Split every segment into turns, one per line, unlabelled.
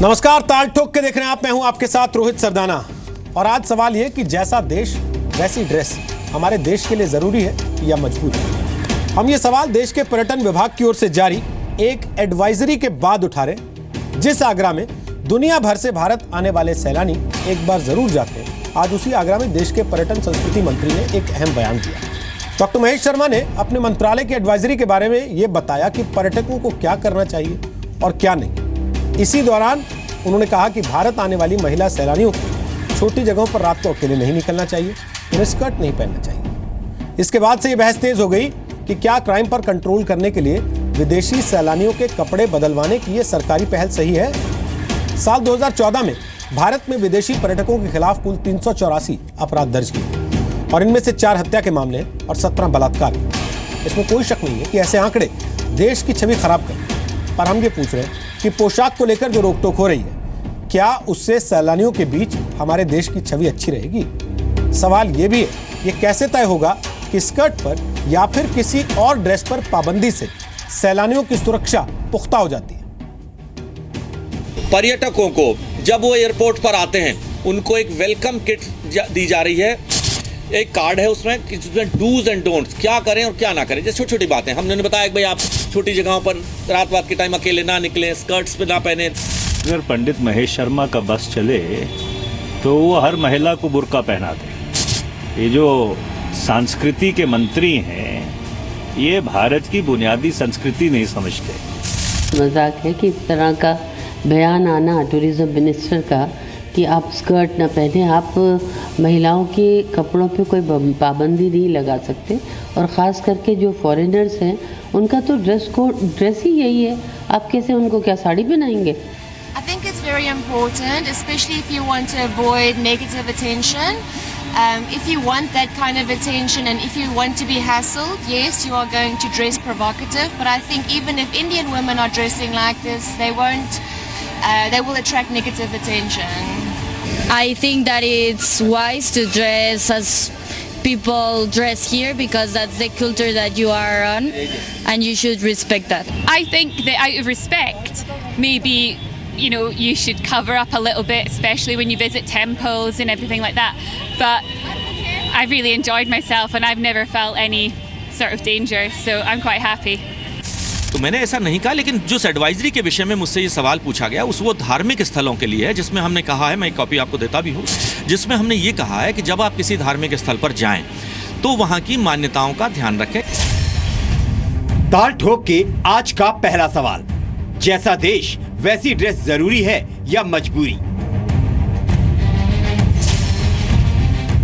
नमस्कार, ताल ठोक के देख रहे हैं आप। मैं हूं आपके साथ रोहित सरदाना। और आज सवाल ये कि जैसा देश वैसी ड्रेस हमारे देश के लिए जरूरी है या मजबूरी। हम ये सवाल देश के पर्यटन विभाग की ओर से जारी एक एडवाइजरी के बाद उठा रहे, जिस आगरा में दुनिया भर से भारत आने वाले सैलानी एक बार जरूर जाते हैं। आज उसी आगरा में देश के पर्यटन संस्कृति मंत्री ने एक अहम बयान दिया। डॉक्टर महेश शर्मा ने अपने मंत्रालय की एडवाइजरी के बारे में ये बताया कि पर्यटकों को क्या करना चाहिए और क्या नहीं। इसी दौरान उन्होंने कहा कि भारत आने वाली महिला सैलानियों को छोटी जगहों पर रात को अकेले नहीं निकलना चाहिए, उन्हें स्कर्ट नहीं पहनना चाहिए। इसके बाद से ये बहस तेज हो गई कि क्या क्राइम पर कंट्रोल करने के लिए विदेशी सैलानियों के कपड़े बदलवाने की ये सरकारी पहल सही है। साल 2014 में भारत में विदेशी पर्यटकों के खिलाफ कुल 384 अपराध दर्ज किए और इनमें से 4 हत्या के मामले और 17 बलात्कार। इसमें कोई शक नहीं है कि ऐसे आंकड़े देश की छवि खराब करते हैं। पर हम ये पूछ रहे हैं कि पोशाक को लेकर जो रोक टोक हो रही है, क्या उससे सैलानियों के बीच हमारे देश की छवि अच्छी रहेगी? सवाल ये भी है, ये कैसे तय होगा कि स्कर्ट पर या फिर किसी और ड्रेस पर पाबंदी से सैलानियों की सुरक्षा पुख्ता हो जाती है?
पर्यटकों को जब वो एयरपोर्ट पर आते हैं उनको एक वेलकम किट दी जा रही है। एक कार्ड है उसमें कि जिसमें डूज एंड डोंट्स, क्या करें और क्या ना करें। जैसे छोटी छोटी बातें हमने बताया कि भाई आप छोटी जगहों पर रात के टाइम अकेले ना निकलें, स्कर्ट्स पे ना पहने।
अगर पंडित महेश शर्मा का बस चले तो वो हर महिला को बुर्का पहना दे। ये जो संस्कृति के मंत्री हैं ये भारत की बुनियादी संस्कृति नहीं समझते।
मजाक है कि इस तरह का बयान आना टूरिज्म मिनिस्टर का कि आप स्कर्ट न पहने। आप महिलाओं के कपड़ों पे कोई पाबंदी नहीं लगा सकते, और ख़ास करके जो फॉरेनर्स हैं उनका तो ड्रेस ही यही है। आप कैसे उनको क्या sari पहनाएंगे?
I think it's very important, especially if you want to avoid negative attention. If you want that kind of attention and if you want to be hassled, yes, you are going to dress provocative. But I think even if Indian women are dressing like this, they will attract negative attention.
I think that it's wise to dress as people dress here because that's the culture that you are on and you should respect that.
I think that out of respect, maybe, you should cover up a little bit, especially when you visit temples and everything like that. But I really enjoyed myself and I've never felt any sort of danger, so I'm quite happy.
तो मैंने ऐसा नहीं कहा, लेकिन जिस advisory के विषय में मुझसे ये सवाल पूछा गया वो धार्मिक स्थलों के लिए है, जिसमें हमने कहा है, मैं एक कॉपी आपको देता भी हूँ, जिसमें हमने ये कहा है कि जब आप किसी धार्मिक स्थल पर जाएं तो वहाँ की मान्यताओं का ध्यान रखें।
ताल ठोक के आज का पहला सवाल, जैसा देश वैसी ड्रेस जरूरी है या मजबूरी?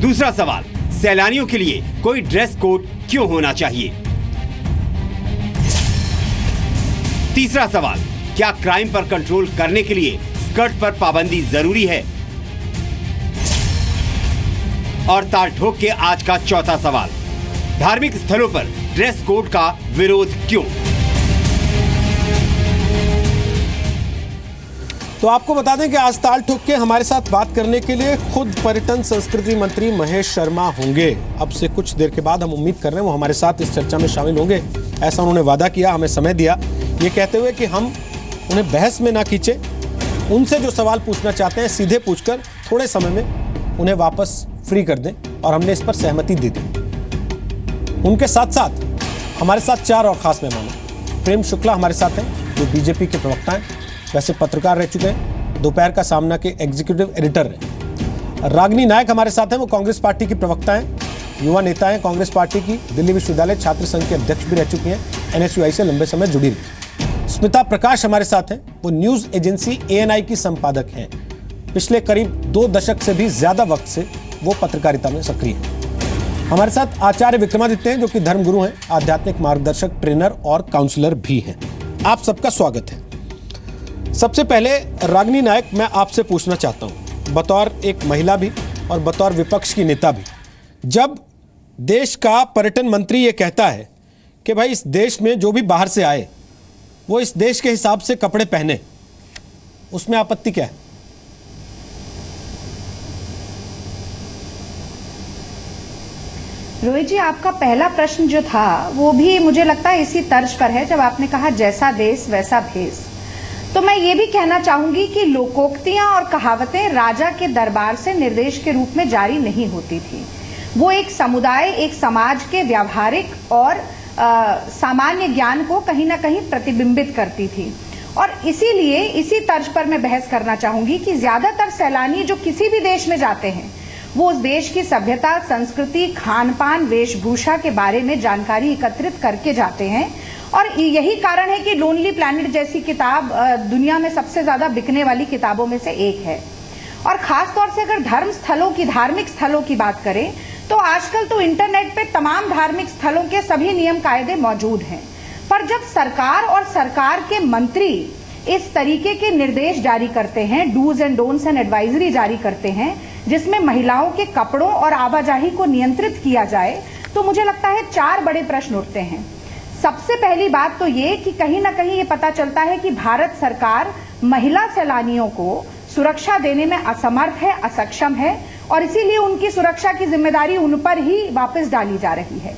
दूसरा सवाल, सैलानियों के लिए कोई ड्रेस कोड क्यों होना चाहिए? तीसरा सवाल, क्या क्राइम पर कंट्रोल करने के लिए स्कर्ट पर पाबंदी जरूरी है? और ताल ठोक के आज का चौथा सवाल, धार्मिक स्थलों पर ड्रेस कोड का विरोध क्यों?
तो आपको बता दें कि आज ताल ठोक के हमारे साथ बात करने के लिए खुद पर्यटन संस्कृति मंत्री महेश शर्मा होंगे। अब से कुछ देर के बाद हम उम्मीद कर रहे हैं वो हमारे साथ इस चर्चा में शामिल होंगे। ऐसा उन्होंने वादा किया, हमें समय दिया, ये कहते हुए कि हम उन्हें बहस में ना खींचे, उनसे जो सवाल पूछना चाहते हैं सीधे पूछकर थोड़े समय में उन्हें वापस फ्री कर दें, और हमने इस पर सहमति दे दी। उनके साथ साथ हमारे साथ 4 और खास मेहमान हैं। प्रेम शुक्ला हमारे साथ हैं, जो बीजेपी के प्रवक्ता हैं, वैसे पत्रकार रह चुके हैं, दोपहर का सामना के एग्जीक्यूटिव एडिटर हैं। रागिनी नायक हमारे साथ हैं, वो कांग्रेस पार्टी की प्रवक्ता हैं, युवा नेता हैं कांग्रेस पार्टी की, दिल्ली विश्वविद्यालय छात्र संघ के अध्यक्ष भी रह चुकी हैं, NSUI से लंबे समय जुड़ी रही। स्मिता प्रकाश हमारे साथ हैं, वो न्यूज एजेंसी ANI की संपादक हैं। पिछले करीब 2 दशक से भी ज्यादा वक्त से वो पत्रकारिता में सक्रिय हैं। हमारे साथ आचार्य विक्रमादित्य हैं, जो कि धर्मगुरु हैं, आध्यात्मिक मार्गदर्शक, ट्रेनर और काउंसलर भी हैं। आप सबका स्वागत है। सबसे पहले रागिनी नायक, मैं आपसे पूछना चाहता हूं, बतौर एक महिला भी और बतौर विपक्ष की नेता भी, जब देश का पर्यटन मंत्री ये कहता है कि भाई इस देश में जो भी बाहर से आए वो इस देश के हिसाब से कपड़े पहने, उसमें आपत्ति क्या है?
रोहित जी, आपका पहला प्रश्न जो था वो भी मुझे लगता है इसी तर्ज पर है, जब आपने कहा जैसा देश वैसा भेष। तो मैं ये भी कहना चाहूंगी कि लोकोक्तियां और कहावतें राजा के दरबार से निर्देश के रूप में जारी नहीं होती थी। वो एक समुदाय, एक समाज के व्यावहारिक और सामान्य ज्ञान को कहीं ना कहीं प्रतिबिंबित करती थी। और इसीलिए इसी तर्ज पर मैं बहस करना चाहूंगी कि ज्यादातर सैलानी जो किसी भी देश में जाते हैं वो उस देश की सभ्यता, संस्कृति, खान पान, वेशभूषा के बारे में जानकारी एकत्रित करके जाते हैं। और यही कारण है कि लोनली प्लैनेट जैसी किताब दुनिया में सबसे ज्यादा बिकने वाली किताबों में से एक है। और खास तौर से अगर धर्म स्थलों की, धार्मिक स्थलों की बात करें तो आजकल तो इंटरनेट पे तमाम धार्मिक स्थलों के सभी नियम कायदे मौजूद हैं। पर जब सरकार और सरकार के मंत्री इस तरीके के निर्देश जारी करते हैं, dos and don'ts and advisory जारी करते हैं, जिसमें महिलाओं के कपड़ों और आवाजाही को नियंत्रित किया जाए, तो मुझे लगता है 4 बड़े प्रश्न उठते हैं। सबसे पहली बात तो ये कि कहीं ना कहीं ये पता चलता है कि भारत सरकार महिला सैलानियों को सुरक्षा देने में असमर्थ है, असक्षम है, और इसीलिए उनकी सुरक्षा की जिम्मेदारी उन पर ही वापस डाली जा रही है।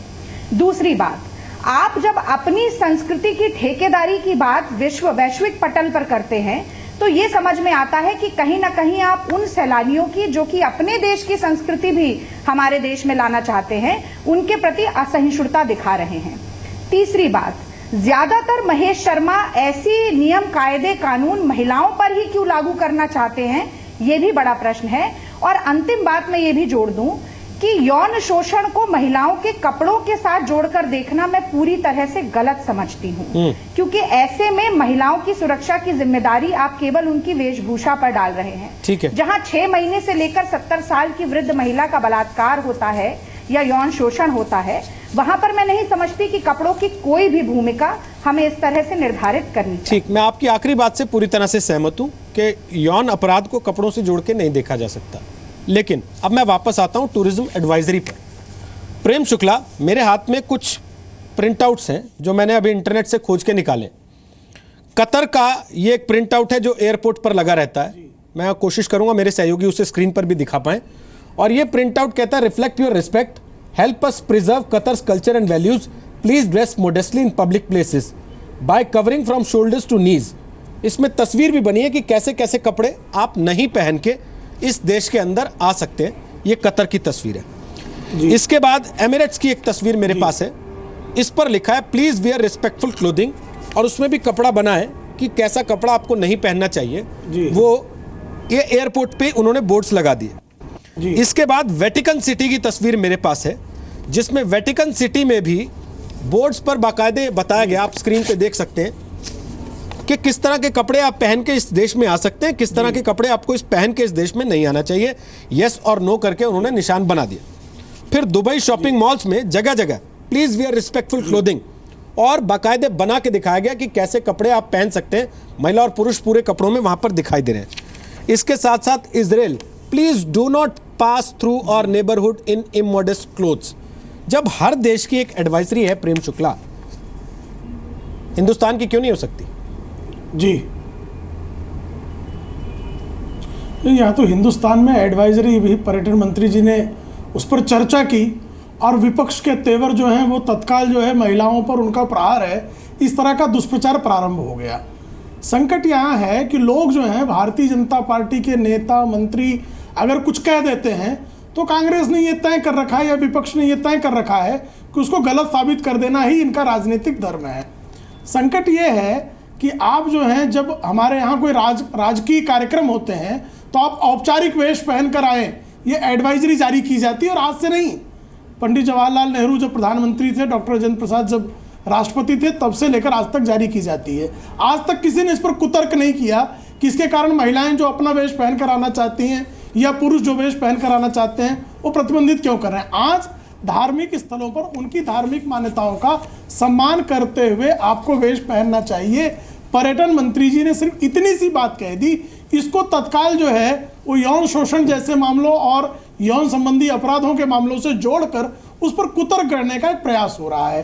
दूसरी बात, आप जब अपनी संस्कृति की ठेकेदारी की बात वैश्विक पटल पर करते हैं तो ये समझ में आता है कि कहीं ना कहीं आप उन सैलानियों की जो कि अपने देश की संस्कृति भी हमारे देश में लाना चाहते हैं, उनके प्रति असहिष्णुता दिखा रहे हैं। तीसरी बात, ज्यादातर महेश शर्मा ऐसी नियम कायदे कानून महिलाओं पर ही क्यों लागू करना चाहते हैं, ये भी बड़ा प्रश्न है। और अंतिम बात मैं ये भी जोड़ दूं कि यौन शोषण को महिलाओं के कपड़ों के साथ जोड़कर देखना मैं पूरी तरह से गलत समझती हूँ, क्योंकि ऐसे में महिलाओं की सुरक्षा की जिम्मेदारी आप केवल उनकी वेशभूषा पर डाल रहे हैं।
ठीक है।
जहाँ 6 महीने से लेकर 70 साल की वृद्ध महिला का बलात्कार होता है या यौन शोषण होता है, वहां पर मैं नहीं समझती कि कपड़ों की कोई भी भूमिका हमें इस तरह से निर्धारित करनी चाहिए।
ठीक, मैं आपकी आखिरी बात से पूरी तरह से सहमत हूं कि यौन अपराध को कपड़ों से जोड़ के नहीं देखा जा सकता। लेकिन अब मैं वापस आता हूं टूरिज्म एडवाइजरी पर। प्रेम शुक्ला, मेरे हाथ में कुछ प्रिंट आउट्स हैं जो मैंने अभी इंटरनेट से खोज के निकाले। कतर का ये एक प्रिंट आउट है जो एयरपोर्ट पर लगा रहता है। मैं कोशिश करूंगा मेरे सहयोगी उसे स्क्रीन पर भी दिखा पाएं। और ये प्रिंट आउट कहता है, reflect your respect, help us preserve Qatar's culture and values, please dress modestly in public places by covering from shoulders to knees. इसमें तस्वीर भी बनी है कि कैसे कैसे कपड़े आप नहीं पहन के इस देश के अंदर आ सकते हैं। ये कतर की तस्वीर है। इसके बाद एमिरेट्स की एक तस्वीर मेरे पास है। इस पर लिखा है प्लीज वेयर रिस्पेक्टफुल क्लोथिंग, और उसमें भी कपड़ा बना है कि कैसा कपड़ा आपको नहीं पहनना चाहिए। वो ये एयरपोर्ट पे उन्होंने बोर्ड्स लगा दिए। इसके बाद वेटिकन सिटी की तस्वीर मेरे पास है, जिसमें वेटिकन सिटी में भी बोर्ड्स पर बाकायदे बताया गया, आप स्क्रीन पे देख सकते हैं कि किस तरह के कपड़े आप पहन के इस देश में आ सकते हैं, किस तरह के कपड़े आपको पहन के इस देश में नहीं आना चाहिए। यस और नो करके उन्होंने निशान बना दिया। फिर दुबई शॉपिंग मॉल्स में जगह जगह प्लीज वेयर रिस्पेक्टफुल क्लोथिंग और बाकायदे बना के दिखाया गया कि कैसे कपड़े आप पहन सकते हैं। महिला और पुरुष पूरे कपड़ों में वहां पर दिखाई दे रहे हैं। इसके साथ साथ Israel, please do not pass through और नेबरहुड इन इमोडेस्ट क्लोथ्स। जब हर देश की एक एडवाइजरी है प्रेम शुक्ला, हिंदुस्तान की क्यों नहीं हो सकती?
जी, यहाँ तो हिंदुस्तान में एडवाइजरी भी पर्यटन मंत्री जी ने उस पर चर्चा की और विपक्ष के तेवर जो हैं वो तत्काल जो है महिलाओं पर उनका प्रहार है, इस तरह का दुष्प्रचार प्रारंभ हो गया। संकट यहाँ है कि लोग जो हैं, भारतीय जनता पार्टी के नेता मंत्री अगर कुछ कह देते हैं तो कांग्रेस ने ये तय कर रखा है या विपक्ष ने ये तय कर रखा है कि उसको गलत साबित कर देना ही इनका राजनीतिक धर्म है। संकट ये है कि आप जो हैं, जब हमारे यहाँ कोई राजकीय कार्यक्रम होते हैं तो आप औपचारिक वेश पहन कर आए, ये एडवाइजरी जारी की जाती है। और आज से नहीं, पंडित जवाहरलाल नेहरू जब प्रधानमंत्री थे, डॉक्टर राजेंद्र प्रसाद जब राष्ट्रपति थे, तब से लेकर आज तक जारी की जाती है। आज तक किसी ने इस पर कुतर्क नहीं किया कि इसके कारण महिलाएं जो अपना वेश पहन कर आना चाहती हैं या पुरुष जो वेश पहन कर आना चाहते हैं वो प्रतिबंधित क्यों कर रहे हैं। आज धार्मिक स्थलों पर उनकी धार्मिक मान्यताओं का सम्मान करते हुए आपको वेश पहनना चाहिए। पर्यटन मंत्री जी ने सिर्फ इतनी सी बात कह दी, इसको तत्काल जो है वो यौन शोषण जैसे मामलों और यौन संबंधी अपराधों के मामलों से जोड़कर उस पर कुतर्क करने का एक प्रयास हो रहा है।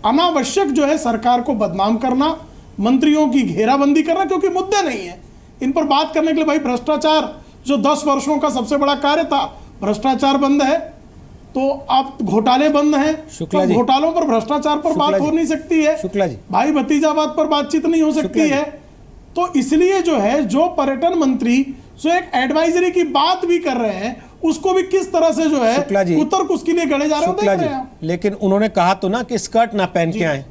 अनावश्यक जो है सरकार को बदनाम करना, मंत्रियों की घेराबंदी करना, क्योंकि मुद्दे नहीं है इन पर बात करने के लिए। भाई, भ्रष्टाचार जो 10 वर्षों का सबसे बड़ा कार्य था, भ्रष्टाचार बंद है तो आप घोटाले बंद हैं, तो घोटालों पर भ्रष्टाचार पर बात हो नहीं सकती है।
शुक्ला जी,
भाई भतीजावाद पर बातचीत नहीं हो सकती है। तो इसलिए जो है, जो पर्यटन मंत्री जो एक एडवाइजरी की बात भी कर रहे हैं, उसको भी किस तरह से जो है उत्तर उसके लिए गढ़े जा रहे हैं, देख रहे हैं।
लेकिन उन्होंने कहा तो ना कि स्कर्ट ना पहन के आए।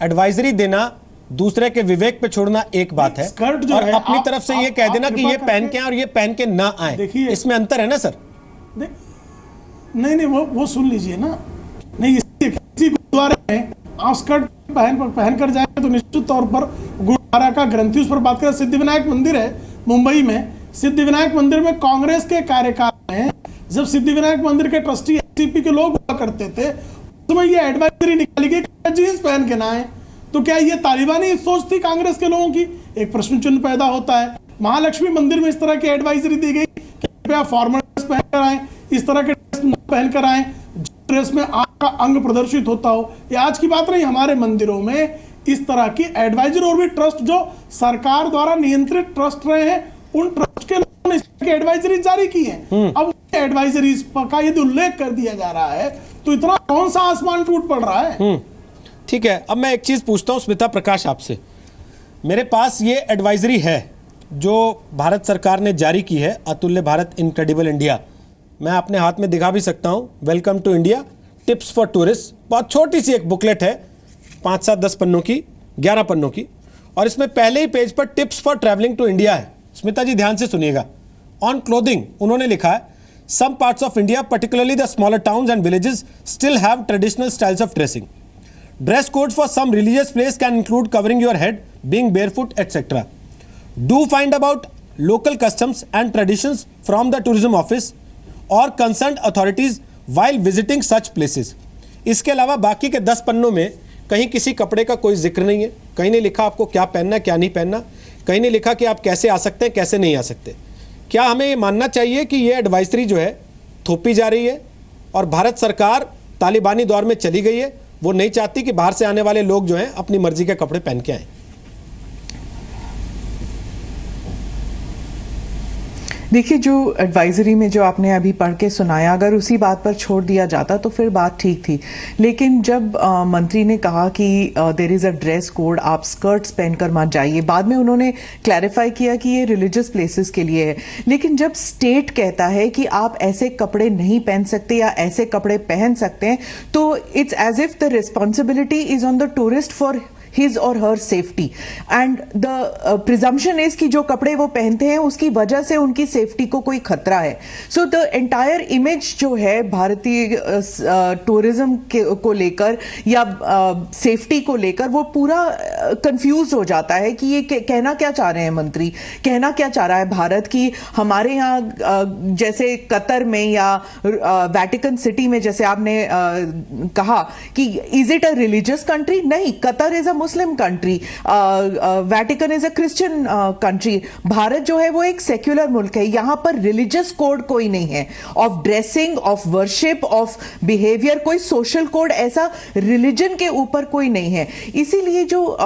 एडवाइजरी देना, दूसरे के विवेक पे छोड़ना एक बात है,
स्कर्ट जो
और
है,
अपनी तरफ से ये कह देना कि ये पहन के आए और ये पहन के ना आए, इसमें अंतर है ना सर?
नहीं, वो सुन लीजिए ना। नहीं, किसी गुरुद्वारे में आप स्कर्ट पहन कर जाए तो निश्चित तौर पर गुरुद्वारा का ग्रंथी उस पर बात करें। सिद्धिविनायक मंदिर है मुंबई में, सिद्धिविनायक मंदिर में कांग्रेस के कार्यकाल में जब सिद्धिविनायक मंदिर के ट्रस्टी एससीपी के लोग हुआ करते थे, उसमें ये एडवाइजरी निकाली गई कि जींस पहन के ना आए। तो क्या ये तालिबानी सोच थी कांग्रेस के लोगों की? एक प्रश्न चिन्ह पैदा होता है। महालक्ष्मी मंदिर में इस तरह की एडवाइजरी दी गई कि कृपया फॉर्मल ड्रेस पहनकर आए, इस तरह के ड्रेस न पहनकर आए, ड्रेस में आपका अंग प्रदर्शित होता हो। ये आज की बात नहीं, हमारे मंदिरों में इस तरह की एडवाइजरी, और भी ट्रस्ट जो सरकार द्वारा नियंत्रित ट्रस्ट रहे हैं, उन ट्रस्ट के लोगों ने इस तरह की एडवाइजरी जारी की है। अब एडवाइजरी का यदि उल्लेख कर दिया जा रहा है तो इतना कौन सा आसमान टूट पड़ रहा है?
ठीक है, अब मैं एक चीज पूछता हूं स्मिता प्रकाश आपसे। मेरे पास ये एडवाइजरी है जो भारत सरकार ने जारी की है, अतुल्य भारत इनक्रेडिबल इंडिया। मैं अपने हाथ में दिखा भी सकता हूं, welcome to India tips for tourist. बहुत छोटी सी एक बुकलेट है, 5, 7, 10 पन्नों की, 11 पन्नों की, और इसमें पहले ही पेज पर tips for travelling to India है। स्मिता जी ध्यान से सुनिएगा। ऑन क्लोथिंग उन्होंने लिखा है, some parts of India particularly the smaller towns and villages still have traditional styles of dressing. Dress codes for some religious place can include covering your head, being barefoot, etc. Do find about local customs and traditions from the tourism office or concerned authorities while visiting such places. इसके अलावा बाकी के 10 पन्नों में कहीं किसी कपड़े का कोई जिक्र नहीं है, कहीं नहीं लिखा आपको क्या पहनना है क्या नहीं पहनना, कहीं नहीं लिखा कि आप कैसे आ सकते हैं कैसे नहीं आ सकते। क्या हमें ये मानना चाहिए कि ये एडवाइजरी जो है थोपी जा रही है और भारत सरकार तालिबानी दौर में चली गई है, वो नहीं चाहती कि बाहर से आने वाले लोग जो हैं अपनी मर्जी के कपड़े पहन के आए?
देखिए, जो एडवाइजरी में जो आपने अभी पढ़ के सुनाया, अगर उसी बात पर छोड़ दिया जाता तो फिर बात ठीक थी। लेकिन जब मंत्री ने कहा कि there is a dress code, आप स्कर्ट्स पहनकर मत जाइए, बाद में उन्होंने क्लैरिफाई किया कि ये रिलीजियस प्लेसेस के लिए है। लेकिन जब स्टेट कहता है कि आप ऐसे कपड़े नहीं पहन सकते या ऐसे कपड़े पहन सकते हैं, तो it's as if the responsibility is on the tourist for his or her safety, and the presumption is कि जो कपड़े वो पहनते हैं उसकी वजह से उनकी सेफ्टी को कोई खतरा है। सो द एंटायर इमेज जो है भारतीय टूरिज्म को लेकर या सेफ्टी को लेकर, वो पूरा कंफ्यूज हो जाता है कि ये कहना क्या चाह रहे हैं मंत्री, कहना क्या चाह रहा है भारत की। हमारे यहाँ जैसे कतर में या वेटिकन सिटी में, जैसे आपने कहा कि is it a religious country? नहीं, Qatar is a Muslim country, Vatican is a Christian country. Bharat जो है वो एक सेक्युलर मुल्क है, यहां पर रिलीजियस कोड कोई नहीं है, of dressing, of worship, of behaviour, कोई सोशल कोड ऐसा रिलीजन के ऊपर कोई नहीं है। इसीलिए जो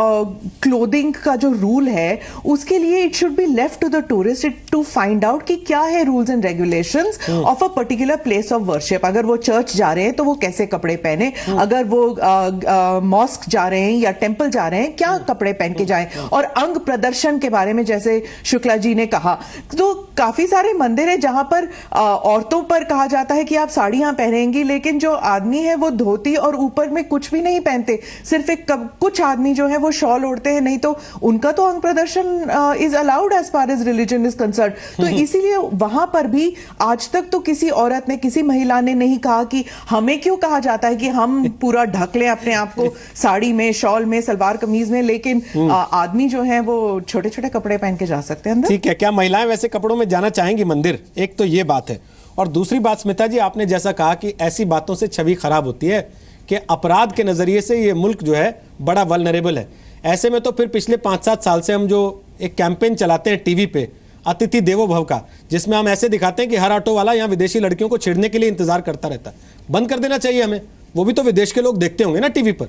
क्लोथिंग का जो रूल है उसके लिए it should be left to the tourist to find out कि क्या है rules and regulations of a particular place of worship. अगर वो चर्च जा रहे हैं तो वो कैसे कपड़े पहने, अगर वो मॉस्क जा रहे हैं या टेंपल जा रहे हैं क्या कपड़े पहन के जाएं। और अंग प्रदर्शन के बारे में जैसे शुक्ला जी ने कहा, तो काफी सारे मंदिर है जहां पर औरतों पर कहा जाता है कि आप साड़ियां पहनेंगी, लेकिन जो आदमी है वो धोती और ऊपर में कुछ भी नहीं पहनते, सिर्फ एक कुछ आदमी जो है वो शॉल ओढ़ते हैं, नहीं तो उनका तो अंग प्रदर्शन is allowed as far as religion is concern. तो इसीलिए वहां पर भी आज तक तो किसी औरत ने, किसी महिला ने नहीं कहा कि हमें क्यों कहा जाता है कि हम पूरा ढक लें अपने आप को साड़ी में, शॉल में, सलवार कमीज में, लेकिन आदमी जो है वो छोटे छोटे कपड़े पहन के जा सकते हैं अंदर।
ठीक है, क्या महिलाएं वैसे कपड़ों में जाना चाहेंगी मंदिर? एक तो ये बात है, और दूसरी बात स्मिता जी, आपने जैसा कहा कि ऐसी बातों से छवि खराब होती है कि अपराध के नजरिए से ये मुल्क जो है बड़ा वल्नरेबल है। ऐसे में तो फिर पिछले 5-7 साल से हम जो एक कैंपेन चलाते हैं टीवी पे, अतिथि देवो भव का, जिसमें हम ऐसे दिखाते हैं कि हर ऑटो वाला यहाँ विदेशी लड़कियों को छेड़ने के लिए इंतजार करता रहता है, बंद कर देना चाहिए हमें। वो भी तो विदेश के लोग देखते होंगे ना टीवी पर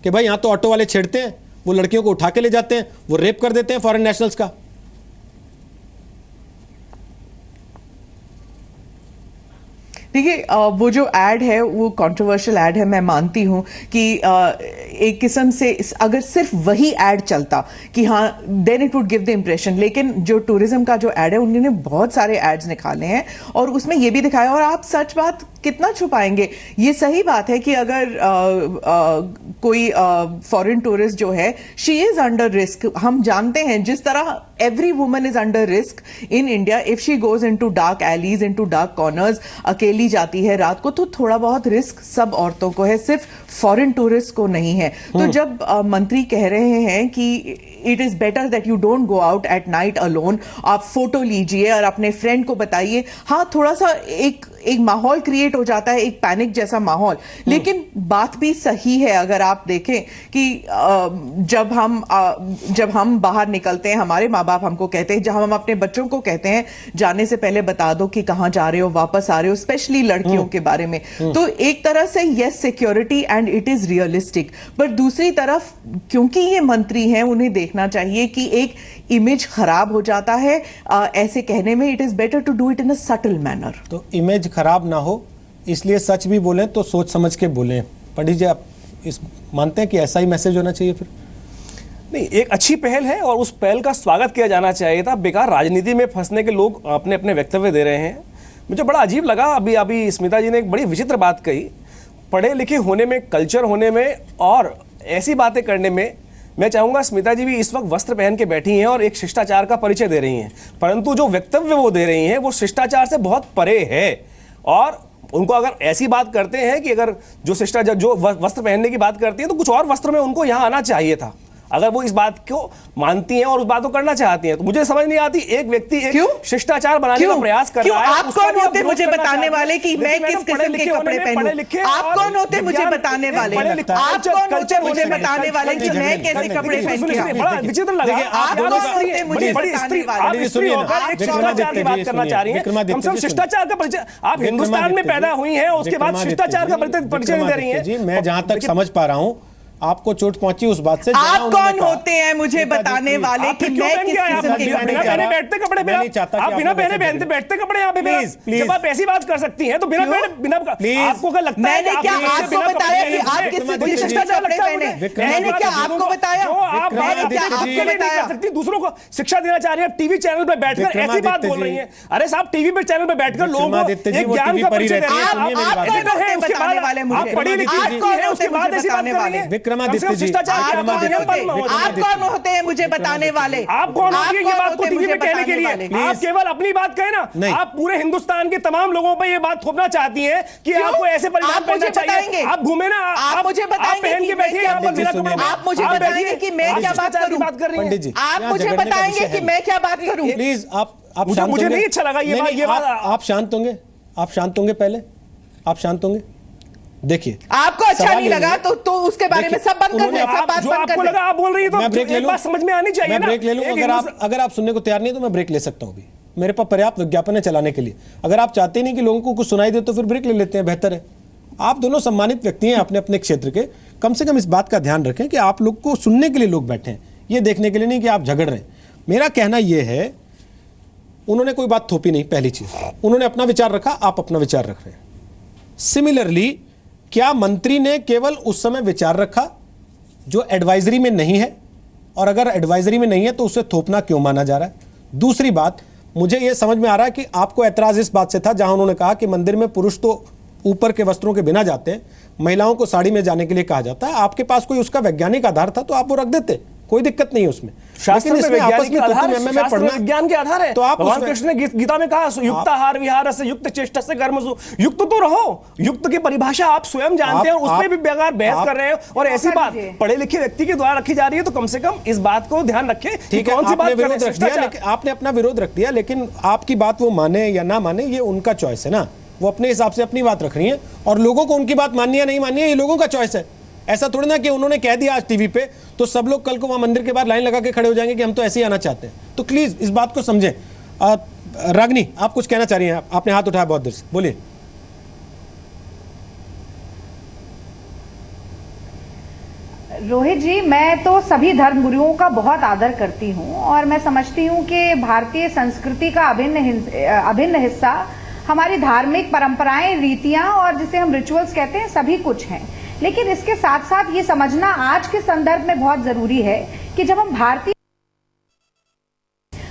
कि भाई यहाँ तो ऑटो वाले छेड़ते हैं, वो लड़कियों को उठा के ले जाते हैं, वो रेप कर देते हैं फॉरेन नेशनल्स का।
देखिए वो जो एड है वो कंट्रोवर्शियल एड है, मैं मानती हूँ कि एक किस्म से अगर सिर्फ वही एड चलता कि हाँ then it would give the impression, लेकिन जो टूरिज्म का जो एड है उन्होंने बहुत सारे एड्स निकाले हैं और उसमें ये भी दिखाया, और आप सच बात कितना छुपाएंगे। ये सही बात है कि अगर कोई फॉरेन टूरिस्ट जो है शी इज अंडर रिस्क, हम जानते हैं जिस तरह every woman is under risk in India if she goes into dark allies, into dark corners, अकेली जाती है रात को, तो थोड़ा बहुत रिस्क सब औरतों को है, सिर्फ फॉरेन टूरिस्ट को नहीं है। तो जब मंत्री कह रहे हैं कि it is better that you don't go out at night alone, आप फोटो लीजिए और अपने फ्रेंड को बताइए, हाँ थोड़ा सा एक माहौल क्रिएट हो जाता है, एक पैनिक जैसा माहौल। लेकिन बात भी सही है, अगर आप देखें कि जब हम बाहर निकलते हैं, हमारे माँ बाप हमको कहते हैं, जब हम अपने बच्चों को कहते हैं जाने से पहले बता दो कि कहाँ जा रहे हो, वापस आ रहे हो, स्पेशली लड़कियों के बारे में, तो एक तरह से yes security and it is realistic, पर दूसरी तरफ क्योंकि ये मंत्री हैं उन्हें देखना चाहिए कि एक इमेज खराब हो जाता है ऐसे कहने में, it is better to do it in a subtle manner.
तो इमेज खराब ना हो इसलिए सच भी बोलें तो सोच समझ के बोलें। पंडित जी, आप इस मानते हैं कि ऐसा ही मैसेज होना चाहिए? फिर
नहीं, एक अच्छी पहल है और उस पहल का स्वागत किया जाना चाहिए था। बेकार राजनीति में फंसने के लोग अपने अपने वक्तव्य दे रहे हैं। मुझे बड़ा अजीब लगा, अभी स्मिता जी ने एक बड़ी विचित्र बात कही, पढ़े लिखे होने में, कल्चर होने में और ऐसी बातें करने में। मैं चाहूँगा स्मिता जी भी इस वक्त वस्त्र पहन के बैठी हैं और एक शिष्टाचार का परिचय दे रही हैं, परंतु जो वक्तव्य वो दे रही हैं वो शिष्टाचार से बहुत परे है। और उनको अगर ऐसी बात करते हैं कि अगर जो शिष्टाचार, जो वस्त्र पहनने की बात करती है, तो कुछ और वस्त्र में उनको यहाँ आना चाहिए था। अगर वो इस बात को मानती हैं और उस बात को करना चाहती हैं, तो मुझे समझ नहीं आती, एक व्यक्ति एक शिष्टाचार बनाने का प्रयास कर रहा है।
आप कौन होते मुझे बताने वाले कि मैं किस किस्म के कपड़े पहनूं? आप कौन होते मुझे बताने वाले? आप कौन होते मुझे बताने वाले कि मैं कैसे कपड़े पहन के आऊं?
बड़ा विचित्र लगा।
आप कौन होते मुझे बताने वाले?
शिष्टाचार की बात करना चाह रही हैं, कम से कम शिष्टाचार का परिचय। आप हिंदुस्तान में पैदा हुई हैं, उसके बाद शिष्टाचार का परिचय नहीं दे रही हैं।
मैं जहां तक समझ पा रहा हूं आपको चोट पहुंची उस बात से।
आप कौन होते हैं मुझे बताने वाले कि मैं किस किस्म के
बिना पहने बैठते कपड़े पे आप बिना पहने पहनते बैठते कपड़े यहाँ पे जब आप ऐसी बात कर सकती हैं तो बिना आपको क्या लगता है?
मैंने क्या आपको बताया कि आप किस कपड़े पहने? मैंने क्या आपको बताया? मैंने क्या आपको बताया?
दूसरों को शिक्षा देना चाह रही है, टीवी चैनल पे बैठकर ऐसी बात बोल रही है। अरे साहब, टीवी पे चैनल पे बैठकर लोगों को एक ज्ञान का परिचय दे रही है।
आप कौन होते बताने वाले मुझे?
आप पढ़ी लिखी है, उसके बाद ऐसी बात कर रही है।
विक्रमादित्य जी,
आप कौन होते हैं मुझे बताने वाले?
आप कौन होते हैं ये बात को टीवी पे कहने के लिए? आप केवल अपनी बात कहें ना, आप पूरे हिंदुस्तान के तमाम लोगों पे ये बात थोपना चाहती हैं कि आपको ऐसे परिधान पहनना चाहिए। आप घूमे ना,
आप मुझे बताएंगे
पहन के बैठिए, आप
मुझे बताएंगे कि मैं क्या बात करूं?
पंडित जी,
आप मुझे बताएंगे कि मैं क्या बात करूं?
प्लीज आप
मुझे नहीं अच्छा लगा ये बात।
आप शांत होंगे? आप शांत होंगे? पहले आप शांत होंगे? देखिए,
आपको अच्छा नहीं लगा तो उसके बारे में सब बंद कर दें, सब बात बंद कर दें।
आप बोल रही है तो
मैं ब्रेक ले लूं,
बात समझ में आनी चाहिए ना।
मैं ब्रेक ले लूं। अगर आप सुनने को तैयार नहीं है तो मैं ब्रेक ले सकता हूं। अभी मेरे पास पर्याप्त विज्ञापन है चलाने के लिए। अगर आप चाहते नहीं कि लोगों को कुछ सुनाई दे तो फिर ब्रेक ले लेते हैं, बेहतर है। आप दोनों सम्मानित व्यक्ति हैं अपने अपने क्षेत्र के, कम से कम इस बात का ध्यान रखें कि आप लोग को सुनने के लिए लोग बैठे हैं, ये देखने के लिए नहीं कि आप झगड़ रहे हैं। मेरा कहना यह है, उन्होंने कोई बात थोपी नहीं, पहली चीज उन्होंने अपना विचार रखा, आप अपना विचार रख रहे हैं। सिमिलरली, क्या मंत्री ने केवल उस समय विचार रखा जो एडवाइजरी में नहीं है? और अगर एडवाइजरी में नहीं है तो उसे थोपना क्यों माना जा रहा है? दूसरी बात, मुझे यह समझ में आ रहा है कि आपको ऐतराज इस बात से था जहां उन्होंने कहा कि मंदिर में पुरुष तो ऊपर के वस्त्रों के बिना जाते हैं, महिलाओं को साड़ी में जाने के लिए कहा जाता है। आपके पास कोई उसका वैज्ञानिक आधार था तो आप वो रख देते, कोई दिक्कत नहीं है उसमें।
शास्त्र में
आपस में
पढ़ना विज्ञान के आधार है।
तो आप
भगवान कृष्ण ने गीता में कहा, युक्त आहार विहार से युक्त चेष्टा से कर्मसु। युक्त तो रहो, युक्त की परिभाषा आप स्वयं जानते हैं, उसमें भी बेकार बहस कर रहे हैं और ऐसी बात पढ़े लिखे व्यक्ति के द्वारा रखी जा रही है, तो कम से कम इस बात को ध्यान रखें।
ठीक है, आपने अपना विरोध रख दिया, लेकिन आपकी बात वो माने या ना माने ये उनका चॉइस है ना, वो अपने हिसाब से अपनी बात रख रही है और लोगों को उनकी बात माननी है नहीं माननी है ये लोगों का चॉइस है। ऐसा थोड़ी ना कि उन्होंने कह दिया आज टीवी पे तो सब लोग कल को वहां मंदिर के बाहर लाइन लगा के खड़े हो जाएंगे कि हम तो ऐसे ही आना चाहते हैं। तो प्लीज इस बात को समझें। रागनी, आप कुछ कहना चाह रही हैं? आपने हाथ उठाया बहुत देर से, बोलिए।
रोहित जी, मैं तो सभी धर्मगुरुओं का बहुत आदर करती हूं और मैं समझती हूं कि भारतीय संस्कृति का अभिन्न हिस्सा हमारी धार्मिक परंपराएं, रीतियां और जिसे हम रिचुअल्स कहते हैं, सभी कुछ हैं। लेकिन इसके साथ साथ ये समझना आज के संदर्भ में बहुत जरूरी है कि जब हम भारतीय,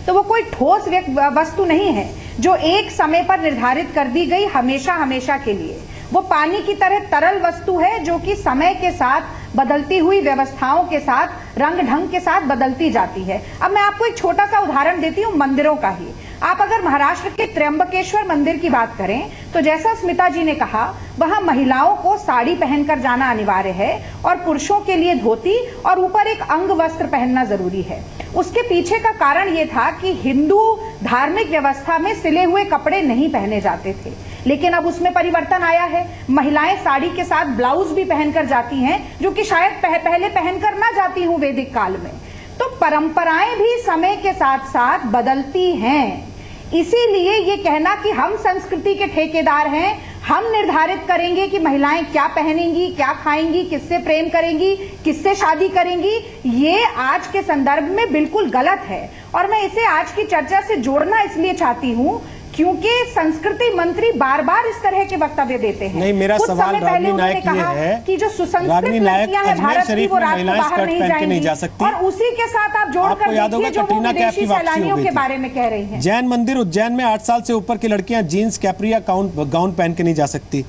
तो वो कोई ठोस वस्तु नहीं है जो एक समय पर निर्धारित कर दी गई हमेशा हमेशा के लिए। वो पानी की तरह तरल वस्तु है जो कि समय के साथ बदलती हुई व्यवस्थाओं के साथ, रंग ढंग के साथ बदलती जाती है। अब मैं आपको एक छोटा सा उदाहरण देती हूँ मंदिरों का ही। आप अगर महाराष्ट्र के त्र्यंबकेश्वर मंदिर की बात करें तो जैसा स्मिता जी ने कहा, वहां महिलाओं को साड़ी पहनकर जाना अनिवार्य है और पुरुषों के लिए धोती और ऊपर एक अंग वस्त्र पहनना जरूरी है। उसके पीछे का कारण ये था कि हिंदू धार्मिक व्यवस्था में सिले हुए कपड़े नहीं पहने जाते थे, लेकिन अब उसमें परिवर्तन आया है। महिलाएं साड़ी के साथ ब्लाउज भी पहनकर जाती हैं, जो कि शायद पहले पहनकर ना जाती हूं वैदिक काल में। तो परंपराएं भी समय के साथ साथ बदलती हैं। इसीलिए ये कहना कि हम संस्कृति के ठेकेदार हैं, हम निर्धारित करेंगे कि महिलाएं क्या पहनेंगी, क्या खाएंगी, किससे प्रेम करेंगी, किससे शादी करेंगी, ये आज के संदर्भ में बिल्कुल गलत है। और मैं इसे आज की चर्चा से जोड़ना इसलिए चाहती हूँ क्योंकि संस्कृति मंत्री बार बार इस तरह के वक्तव्य देते हैं।
नहीं, मेरा सवाल रागिनी नायक ये है
कि जो सुसंस्कृत लड़कियां हैं भारत की, वो रात को बाहर नहीं जाएंगी, और उसी के साथ आप जोड़कर देखिए जो वो विदेशी सैलानियों के बारे में कह रही हैं।
जैन मंदिर उज्जैन में 8 साल से ऊपर की लड़कियां जीन्स, कैप्रिया, गाउन पहन के नहीं जा सकती।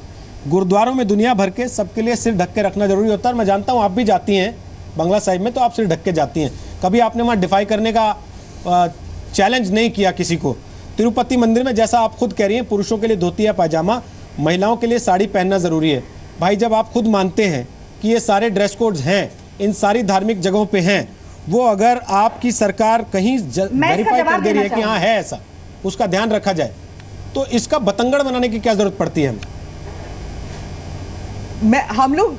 गुरुद्वारों में दुनिया भर के सबके लिए सिर ढक के रखना जरूरी होता है। मैं जानता हूँ आप भी जाती हैं बंगला साहिब में, तो आप सिर ढक के जाती हैं। कभी आपने वहाँ डिफाई करने का चैलेंज नहीं किया किसी को। तिरुपति मंदिर में जैसा आप खुद कह रही हैं, पुरुषों के लिए धोती या पायजामा, महिलाओं के लिए साड़ी पहनना जरूरी है। भाई, जब आप खुद मानते हैं कि ये सारे ड्रेस कोड्स हैं, इन सारी धार्मिक जगहों पे हैं, वो अगर आपकी सरकार कहीं वेरीफाई कर दे रही है कि हाँ है ऐसा, उसका ध्यान रखा जाए, तो इसका बतंगड़ बनाने की क्या जरूरत पड़ती है?
हम लोग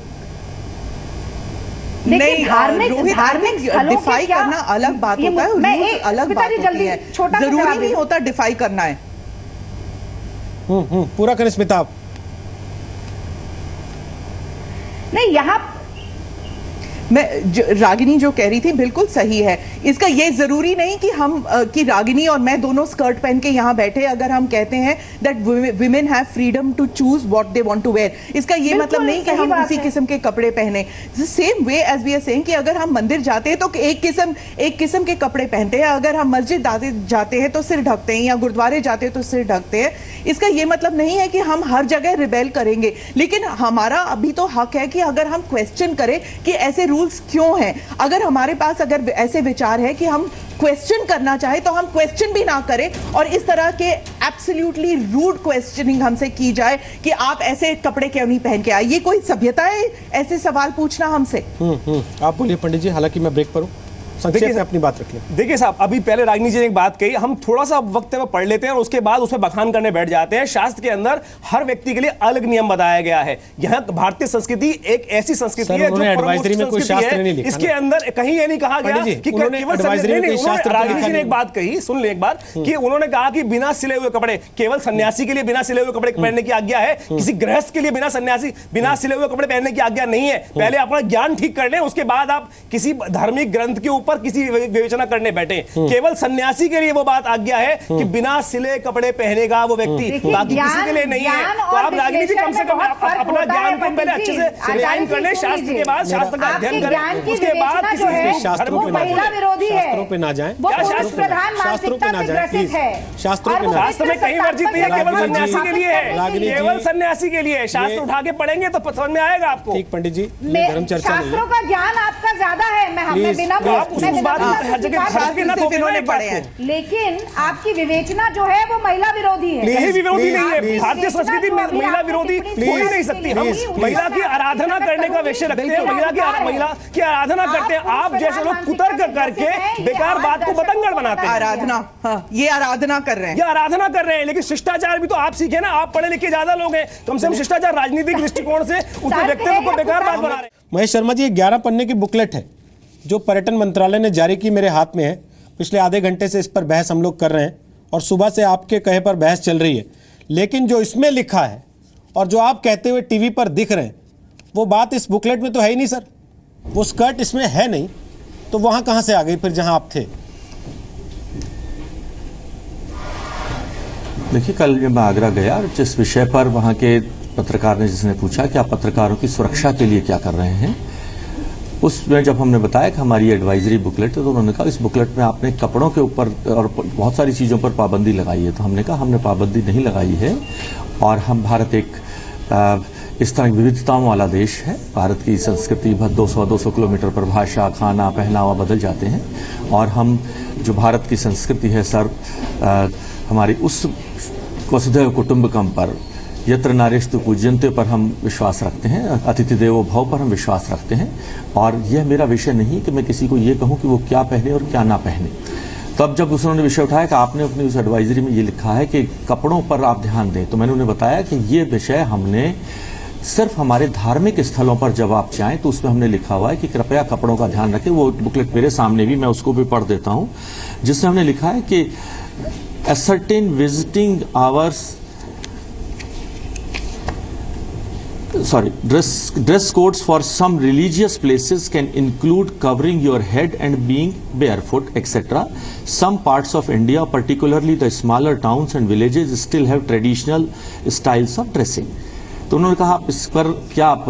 नहीं, धार्मिक डिफाई करना अलग बात होता है, रूल्स अलग बात होती है। जरूरी नहीं होता डिफाई करना है।
पूरा करें स्मिता आप।
नहीं, यहाँ
रागिनी जो कह रही थी बिल्कुल सही है। इसका ये जरूरी नहीं कि हम कि रागिनी और मैं दोनों स्कर्ट पहन के यहाँ बैठे अगर हम कहते हैं that women have freedom to choose what they want to wear, इसका ये मतलब नहीं कि हम उसी किस्म के कपड़े पहने। Same way as we are saying कि अगर हम मंदिर जाते हैं तो एक किस्म के कपड़े पहनते हैं, अगर हम मस्जिद जाते हैं तो सिर ढकते हैं, या गुरुद्वारे जाते हैं तो सिर ढकते हैं। इसका ये मतलब नहीं है कि हम हर जगह रिबेल करेंगे, लेकिन हमारा अभी तो हक है कि अगर हम क्वेश्चन करें कि ऐसे रूल्स क्यों हैं। अगर हमारे पास अगर ऐसे विचार है कि हम क्वेश्चन करना चाहे तो हम क्वेश्चन भी ना करें, और इस तरह के एब्सोल्युटली रूड क्वेश्चनिंग हमसे की जाए कि आप ऐसे कपड़े क्यों नहीं पहन के आए। ये कोई सभ्यता है ऐसे सवाल पूछना हमसे?
आप बोलिए पंडित जी, हालांकि मैं ब्रेक पर हूं, संक्षेप में अपनी बात रख लें।
देखिए साहब, अभी पहले रागिनी जी ने एक बात कही, हम थोड़ा सा वक्त में पढ़ लेते हैं और उसके बाद उसमें बखान करने बैठ जाते हैं। शास्त्र के अंदर हर व्यक्ति के लिए अलग नियम बताया गया है। यहाँ भारतीय संस्कृति एक ऐसी संस्कृति है जो
एडवाइजरी में कोई शास्त्र नहीं लिखा,
इसके अंदर कहीं ये नहीं कहा गया कि केवल रागिनी जी ने एक बात कही, सुन ले एक बात, कि उन्होंने कहा कि बिना सिले हुए कपड़े, केवल सन्यासी के लिए बिना सिले हुए कपड़े पहनने की आज्ञा है, किसी गृहस्थ के लिए बिना सिले हुए कपड़े पहनने की आज्ञा नहीं है। पहले अपना ज्ञान ठीक कर लें, उसके बाद आप किसी धार्मिक ग्रंथ के ऊपर किसी विवेचना करने बैठे। केवल सन्यासी के लिए वो बात आज्ञा है कि बिना सिले कपड़े पहनेगा वो व्यक्ति, बाकी किसी के लिए नहीं है। तो आप रागिनी जी कम से कम अपना ज्ञान को पहले अच्छे से रिवाइन कर लें, शास्त्र के बाद शास्त्र का अध्ययन करें, उसके बाद किसी
शास्त्रों पे ना जाएं, शास्त्रों पे ना जाएं प्लीज, शास्त्रों पे ना।
शास्त्र में कहीं वर्जित नहीं है, केवल सन्यासी के लिए है, केवल सन्यासी के लिए। शास्त्र उठा के पढ़ेंगे तो समझ में आएगा आपको।
ठीक पंडित जी, धर्म चर्चा नहीं है,
शास्त्रों का ज्ञान आपका ज्यादा है। लेकिन आपकी विवेचना जो है वो महिला विरोधी है।
यही विरोधी नहीं है, भारतीय संस्कृति में महिला विरोधी हो ही नहीं सकती। हम महिला की आराधना करने का विषय रखते हैं, महिला की आराधना करते हैं। आप जैसे लोग कुतर्क करके बेकार बात को बतंगड़ बनाते हैं।
आराधना, ये आराधना कर रहे हैं,
ये आराधना कर रहे हैं, लेकिन शिष्टाचार भी तो आप सीखे ना। आप पढ़े लिखे ज्यादा लोग हैं, कम से कम शिष्टाचार राजनीतिक दृष्टिकोण से उसके व्यक्तित्व को बेकार बात बना रहे हैं।
महेश शर्मा जी, 11 पन्ने की बुकलेट है जो पर्यटन मंत्रालय ने जारी की, मेरे हाथ में है। पिछले आधे घंटे से इस पर बहस हम लोग कर रहे हैं और सुबह से आपके कहे पर बहस चल रही है। लेकिन जो इसमें लिखा है और जो आप कहते हुए टीवी पर दिख रहे हैं, वो बात इस बुकलेट में तो है ही नहीं सर। वो स्कर्ट इसमें है नहीं, तो वहां कहां से आ गई फिर जहां आप थे?
देखिए, कल जब मैं आगरा गया, जिस विषय पर वहाँ के पत्रकार ने जिसने पूछा कि आप पत्रकारों की सुरक्षा के लिए क्या कर रहे हैं, उसमें जब हमने बताया कि हमारी एडवाइजरी बुकलेट है, तो उन्होंने कहा इस बुकलेट में आपने कपड़ों के ऊपर और बहुत सारी चीज़ों पर पाबंदी लगाई है। तो हमने कहा हमने पाबंदी नहीं लगाई है, और हम भारत एक इस तरह की विविधताओं वाला देश है। भारत की संस्कृति 200 किलोमीटर पर भाषा, खाना, पहनावा बदल जाते हैं, और हम जो भारत की संस्कृति है सर, हमारी उस वसुधैव कुटुंबकम पर, यत्र नारीस्तु पूज्यन्ते पर हम विश्वास रखते हैं, अतिथि देवो भव पर हम विश्वास रखते हैं। और यह मेरा विषय नहीं कि मैं किसी को ये कहूँ कि वो क्या पहने और क्या ना पहने। तब जब उन्होंने विषय उठाया कि आपने अपनी उस एडवाइजरी में ये लिखा है कि कपड़ों पर आप ध्यान दें, तो मैंने उन्हें बताया कि ये विषय हमने सिर्फ हमारे धार्मिक स्थलों पर जब आप जाएं तो उसमें हमने लिखा हुआ है कि कृपया कपड़ों का ध्यान रखें। वो बुकलेट मेरे सामने भी, मैं उसको भी पढ़ देता हूं, जिसमें हमने लिखा है कि ascertain visiting hours, dress codes for some religious places can include covering your head and being barefoot, etc. Some parts of India, particularly the smaller towns and villages, still have traditional styles of dressing. तो उन्होंने कहा आप इस पर क्या आप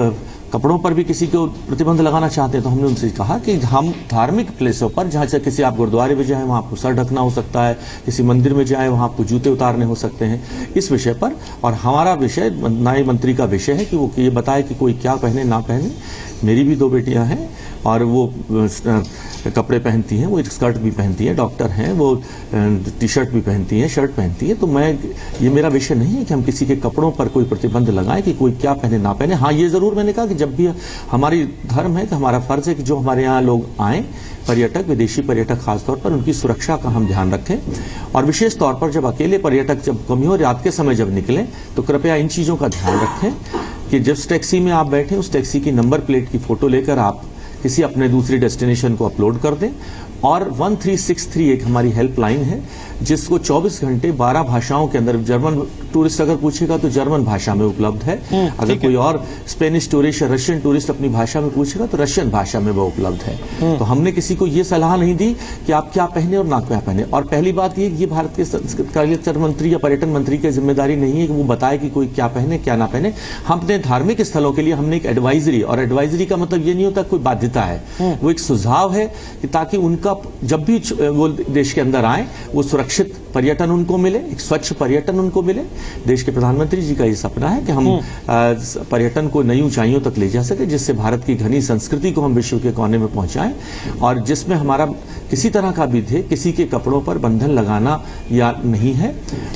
कपड़ों पर भी किसी को प्रतिबंध लगाना चाहते हैं? तो हमने उनसे कहा कि हम धार्मिक प्लेसों पर, जहाँ से किसी आप गुरुद्वारे में जाएं वहाँ आपको सर ढकना हो सकता है, किसी मंदिर में जाएं वहाँ आपको जूते उतारने हो सकते हैं, इस विषय पर। और हमारा विषय, न्याय मंत्री का विषय है कि वो ये बताए कि कोई क्या पहने ना पहने। मेरी भी 2 बेटियां हैं और वो कपड़े पहनती हैं, वो स्कर्ट भी पहनती हैं, डॉक्टर हैं, वो टी शर्ट भी पहनती हैं, शर्ट पहनती हैं। तो ये मेरा विषय नहीं है कि हम किसी के कपड़ों पर कोई प्रतिबंध लगाएं कि कोई क्या पहने ना पहने। हाँ, ये ज़रूर मैंने कहा कि जब भी हमारी धर्म है कि हमारा फर्ज है कि जो हमारे यहाँ लोग आएँ, पर्यटक, विदेशी पर्यटक खासतौर पर, उनकी सुरक्षा का हम ध्यान रखें। और विशेष तौर पर जब अकेले पर्यटक जब कमी हो, रात के समय जब निकलें, तो कृपया इन चीज़ों का ध्यान रखें कि जिस टैक्सी में आप बैठे उस टैक्सी की नंबर प्लेट की फ़ोटो लेकर आप किसी अपने दूसरी डेस्टिनेशन को अपलोड कर दें। और 1363 एक हमारी हेल्पलाइन है, जिसको 24 घंटे 12 भाषाओं के अंदर, जर्मन टूरिस्ट अगर पूछेगा तो जर्मन भाषा में उपलब्ध है, अगर कोई और स्पेनिश टूरिस्ट या रशियन टूरिस्ट अपनी भाषा में पूछेगा तो रशियन भाषा में वो उपलब्ध है। तो हमने किसी को ये सलाह नहीं दी कि आप क्या पहने और ना क्या पहने। और पहली बात ये भारत के कल्चर मंत्री या पर्यटन मंत्री की जिम्मेदारी नहीं है कि वो बताए कि कोई क्या पहने क्या ना पहने। हमने धार्मिक स्थलों के लिए हमने एक एडवाइजरी, और एडवाइजरी का मतलब ये नहीं होता कोई बाध्यता है, वो एक सुझाव है कि ताकि उनका जब भी वो देश के अंदर आए वो सुरक्षित पर्यटन उनको मिले, एक स्वच्छ पर्यटन उनको मिले। देश के प्रधानमंत्री जी का ये सपना है कि हम पर्यटन को नई ऊंचाइयों तक ले जा सके, जिससे भारत की घनी संस्कृति को हम विश्व के कोने में पहुंचाएं, और जिसमें हमारा किसी तरह का भी थे किसी के कपड़ों पर बंधन लगाना या नहीं है।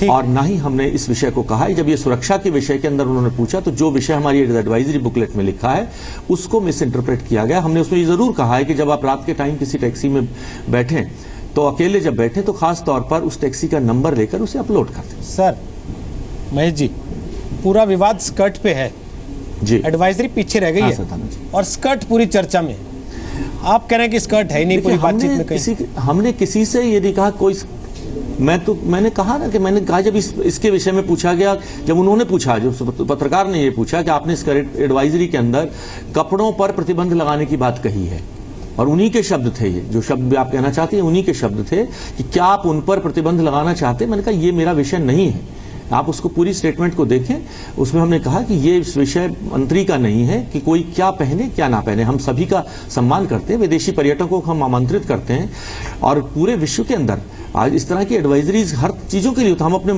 और ना ही हमने इस विषय को कहा है। जब ये सुरक्षा के विषय के अंदर उन्होंने पूछा तो जो विषय हमारी एडवाइजरी बुकलेट में लिखा है उसको मिस इंटरप्रेट किया गया। हमने उसमें ये जरूर कहा है कि जब आप रात के टाइम किसी टैक्सी में बैठें तो अकेले जब बैठे तो खास तौर पर उस टैक्सी का नंबर लेकर उसे अपलोड कर दें।
सर महेश जी, पूरा विवाद स्कर्ट पे है
जी,
एडवाइजरी पीछे रह गई है और स्कर्ट पूरी चर्चा में। आप कह रहे हैं कि स्कर्ट है ही नहीं पूरी बातचीत में कहीं।
हमने किसी से ये नहीं कहा कोई, मैंने कहा ना कि मैंने कहा जब इसके विषय में पूछा गया, जब उन्होंने पूछा, जो पत्रकार ने ये पूछा कि आपने इस एडवाइजरी के अंदर कपड़ों पर प्रतिबंध लगाने की बात कही है, और उन्हीं के शब्द थे, ये जो शब्द भी आप कहना चाहते हैं उन्हीं के शब्द थे कि क्या आप उन पर प्रतिबंध लगाना चाहते हैं। मैंने कहा ये मेरा विषय नहीं है, आप उसको पूरी स्टेटमेंट को देखें। उसमें हमने कहा कि ये विषय मंत्री का नहीं है कि कोई क्या पहने क्या ना पहने। हम सभी का सम्मान करते हैं, विदेशी पर्यटकों को हम आमंत्रित करते हैं, और पूरे विश्व के अंदर आज इस तरह की एडवाइजरीज हर चीज़ों के लिए तो हम अपने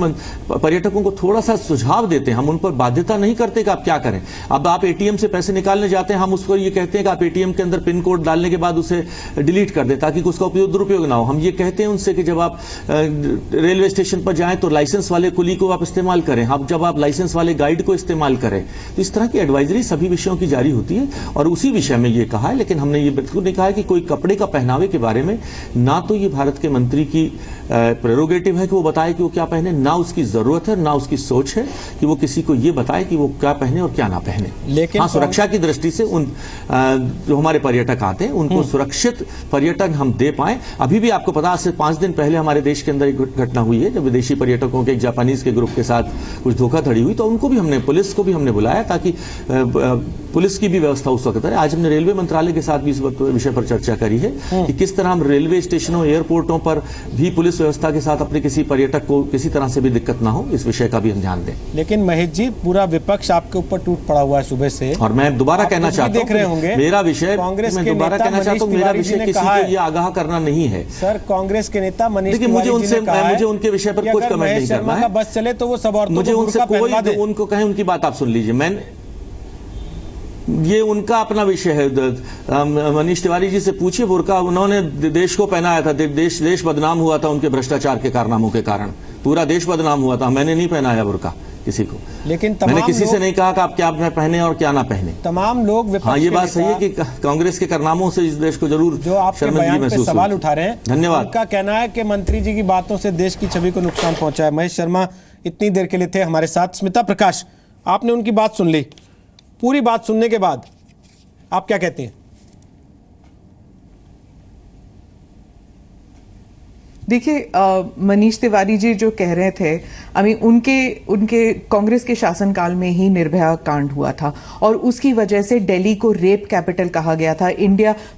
पर्यटकों को थोड़ा सा सुझाव देते हैं, हम उन पर बाध्यता नहीं करते कि आप क्या करें। अब आप एटीएम से पैसे निकालने जाते हैं, हम उसको ये कहते हैं कि आप एटीएम के अंदर पिन कोड डालने के बाद उसे डिलीट कर दें ताकि उसका दुरुपयोग ना हो। हम ये कहते हैं उनसे कि जब आप रेलवे स्टेशन पर जाएं तो लाइसेंस वाले कुली को आप इस्तेमाल करें, अब जब आप लाइसेंस वाले गाइड को इस्तेमाल करें। तो इस तरह की एडवाइजरी सभी विषयों की जारी होती है, और उसी विषय में ये कहा है। लेकिन हमने ये बिल्कुल नहीं कहा है कि कोई कपड़े का पहनावे के बारे में, ना तो ये भारत के मंत्री की प्रेरोगेटिव है कि वो बताए कि वो क्या पहने, ना उसकी जरूरत है, ना उसकी सोच है कि वो किसी को ये बताए कि वो क्या पहने और क्या ना पहने। लेकिन हाँ, सुरक्षा की दृष्टि से उन जो हमारे पर्यटक आते हैं उनको सुरक्षित पर्यटन हम दे पाए। अभी भी आपको पता, आज से 5 दिन पहले हमारे देश के अंदर एक घटना हुई है जब विदेशी पर्यटकों के एक जापानीज के ग्रुप के साथ कुछ धोखाधड़ी हुई, तो उनको भी हमने, पुलिस को भी हमने बुलाया ताकि पुलिस की भी व्यवस्था उस वक्त है। आज हमने रेलवे मंत्रालय के साथ भी इस विषय पर चर्चा करी है कि किस तरह हम रेलवे स्टेशनों, एयरपोर्टों पर भी पुलिस व्यवस्था के साथ अपने किसी पर्यटक को किसी तरह से भी दिक्कत ना हो, इस विषय का भी हम ध्यान दें।
लेकिन महेश जी, पूरा विपक्ष आपके ऊपर टूट पड़ा हुआ है सुबह से,
और मैं दोबारा कहना चाहता हूं,
देख रहे होंगे
मेरा विषय,
कांग्रेस
मैं
के
दोबारा
नेता
कहना चाहता हूं, मेरा विषय किसी को ये आगाह करना नहीं है।
सर, कांग्रेस के नेता मनीष
देखिए, मुझे उनके विषय पर कुछ कमेंट नहीं करना है।
बस चले तो वो सब औरतों
मुझे उनसे कोई, उनको कहें उनकी बात आप सुन लीजिए, ये उनका अपना विषय है। मनीष तिवारी जी से पूछिए, बुर्का उन्होंने देश को पहनाया था, देश बदनाम हुआ था उनके भ्रष्टाचार के कारनामों के कारण, पूरा देश बदनाम हुआ था। मैंने नहीं पहनाया बुर्का किसी को,
लेकिन
मैंने किसी से नहीं कहा कि आप क्या पहने और क्या ना पहने।
तमाम लोग,
हाँ, ये बात सही है कि कांग्रेस के कारनामों से इस देश को जरूर
जो आपके बयान पे सवाल उठा रहे हैं,
धन्यवाद।
उनका कहना है कि मंत्री जी की बातों से देश की छवि को नुकसान पहुंचा है। महेश शर्मा इतनी देर के लिए थे हमारे साथ। स्मिता प्रकाश, आपने उनकी बात सुन ली, पूरी बात सुनने के बाद आप क्या कहते हैं?
देखिए, मनीष तिवारी जी जो कह रहे थे, उनके कांग्रेस के शासनकाल में ही निर्भया कांड हुआ था और उसकी वजह से दिल्ली को रेप कैपिटल कहा गया था।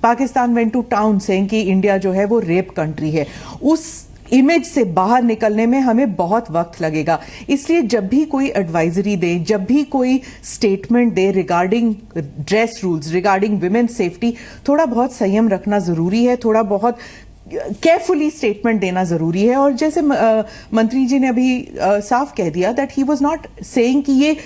Pakistan went to town saying कि इंडिया जो है वो रेप कंट्री है। उस इमेज से बाहर निकलने में हमें बहुत वक्त लगेगा। इसलिए जब भी कोई एडवाइजरी दे, जब भी कोई स्टेटमेंट दे regarding dress rules, regarding women safety, थोड़ा बहुत संयम रखना जरूरी है, थोड़ा बहुत केयरफुली स्टेटमेंट देना जरूरी है। और जैसे मंत्री जी ने अभी साफ कह दिया that he was not saying कि ये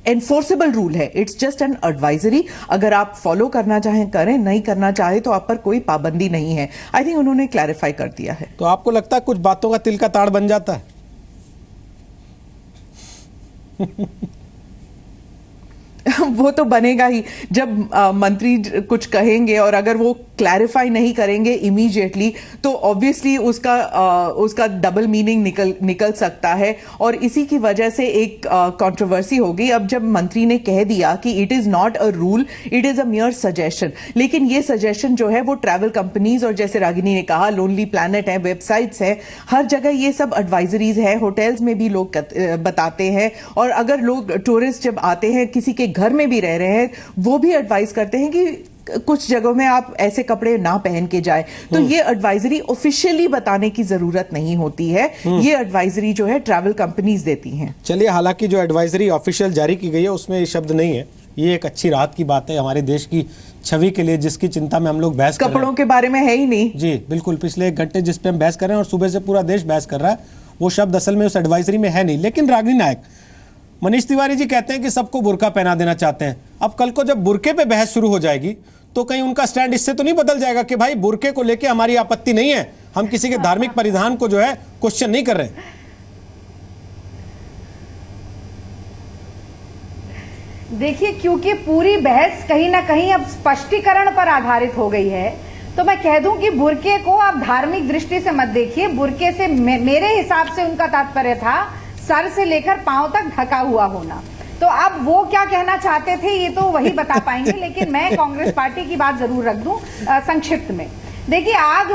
एनफोर्सेबल रूल है, इट्स जस्ट एन एडवाइजरी। अगर आप फॉलो करना चाहें करें, नहीं करना चाहे तो आप पर कोई पाबंदी नहीं है। आई थिंक उन्होंने क्लैरिफाई कर दिया है।
तो आपको लगता है कुछ बातों का तिल का ताड़ बन जाता है?
वो तो बनेगा ही जब मंत्री कुछ कहेंगे और अगर वो क्लैरिफाई नहीं करेंगे इमीडिएटली तो ऑब्वियसली उसका डबल मीनिंग निकल सकता है और इसी की वजह से एक कंट्रोवर्सी होगी। अब जब मंत्री ने कह दिया कि it is not a rule, it is a मियर suggestion, लेकिन ये सजेशन जो है वो ट्रैवल कंपनीज और जैसे रागिनी ने कहा लोनली प्लैनेट है, वेबसाइट्स है, हर जगह ये सब एडवाइजरीज है, होटल्स में भी लोग बताते हैं। और अगर लोग टूरिस्ट जब आते हैं किसी के घर में भी रह रहे हैं वो भी एडवाइस करते हैं कि कुछ जगहों में आप ऐसे कपड़े ना पहन के जाएं। तो ये एडवाइजरी ऑफिशियली बताने की जरूरत नहीं होती है, ये एडवाइजरी जो है ट्रैवल कंपनीज देती हैं।
चलिए, हालांकि जो एडवाइजरी ऑफिशियल जारी की गई है उसमें ये शब्द नहीं है, ये एक अच्छी राहत की बात है हमारे देश की छवि के लिए, जिसकी चिंता में हम लोग बहस कर रहे हैं।
कपड़ों के बारे में है ही नहीं।
जी बिल्कुल, पिछले 1 घंटे जिस पे हम बहस कर रहे हैं और सुबह से पूरा देश बहस कर रहा है, वो शब्द असल में उस एडवाइजरी में है नहीं। लेकिन रागिनी नायक, मनीष तिवारी जी कहते हैं कि सबको बुर्का पहना देना चाहते हैं। अब कल को जब बुर्के पे बहस शुरू हो जाएगी तो कहीं उनका स्टैंड इससे तो नहीं बदल जाएगा कि भाई बुर्के को लेके हमारी आपत्ति नहीं है, हम किसी के धार्मिक परिधान को जो है क्वेश्चन नहीं कर रहे।
देखिए, क्योंकि पूरी बहस कहीं ना कहीं अब स्पष्टीकरण पर आधारित हो गई है, तो मैं कह दूं कि बुर्के को आप धार्मिक दृष्टि से मत देखिए। बुर्के से मेरे हिसाब से उनका तात्पर्य था सर से लेकर पांव तक ढका हुआ होना। तो अब वो क्या कहना चाहते थे ये तो वही बता पाएंगे, लेकिन मैं कांग्रेस पार्टी की बात जरूर रख दूं संक्षिप्त में। देखिए, आग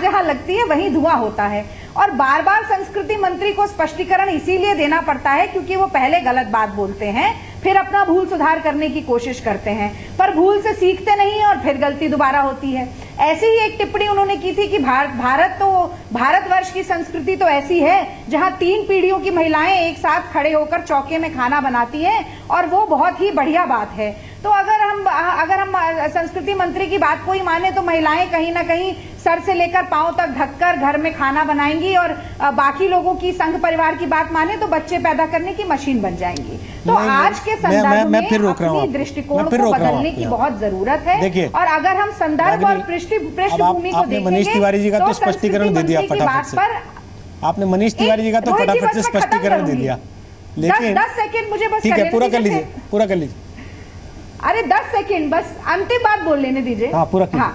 जहां लगती है वहीं धुआं होता है और बार बार संस्कृति मंत्री को स्पष्टीकरण इसीलिए देना पड़ता है क्योंकि वो पहले गलत बात बोलते हैं, फिर अपना भूल सुधार करने की कोशिश करते हैं, पर भूल से सीखते नहीं और फिर गलती दोबारा होती है। ऐसी ही एक टिप्पणी उन्होंने की थी कि भारतवर्ष की संस्कृति तो ऐसी है जहां 3 पीढ़ियों की महिलाएं एक साथ खड़े होकर चौके में खाना बनाती हैं और वो बहुत ही बढ़िया बात है। तो अगर हम संस्कृति मंत्री की बात को ही माने तो महिलाएं कहीं ना कहीं सर से लेकर पांव तक ढककर घर में खाना बनाएंगी और बाकी लोगों की संघ परिवार की बात माने तो बच्चे पैदा करने की मशीन बन जाएंगी। तो आज के संदर्भ में अपनी दृष्टिकोण को बदलने की बहुत जरूरत है। और अगर हम संदर्भ और पृष्ठभूमि को देखेंगे
मनीष तिवारी जी का तो स्पष्टीकरण दे दिया फटाफट से, आपने मनीष तिवारी जी का तो फटाफट से स्पष्टीकरण दे दिया, लेकिन
10 सेकंड मुझे बस
ठीक है, पूरा कर लीजिए।
अरे 10 सेकंड बस अंतिम बात बोल लेने दीजिए।
हाँ, पूरा कीजिए।
हाँ,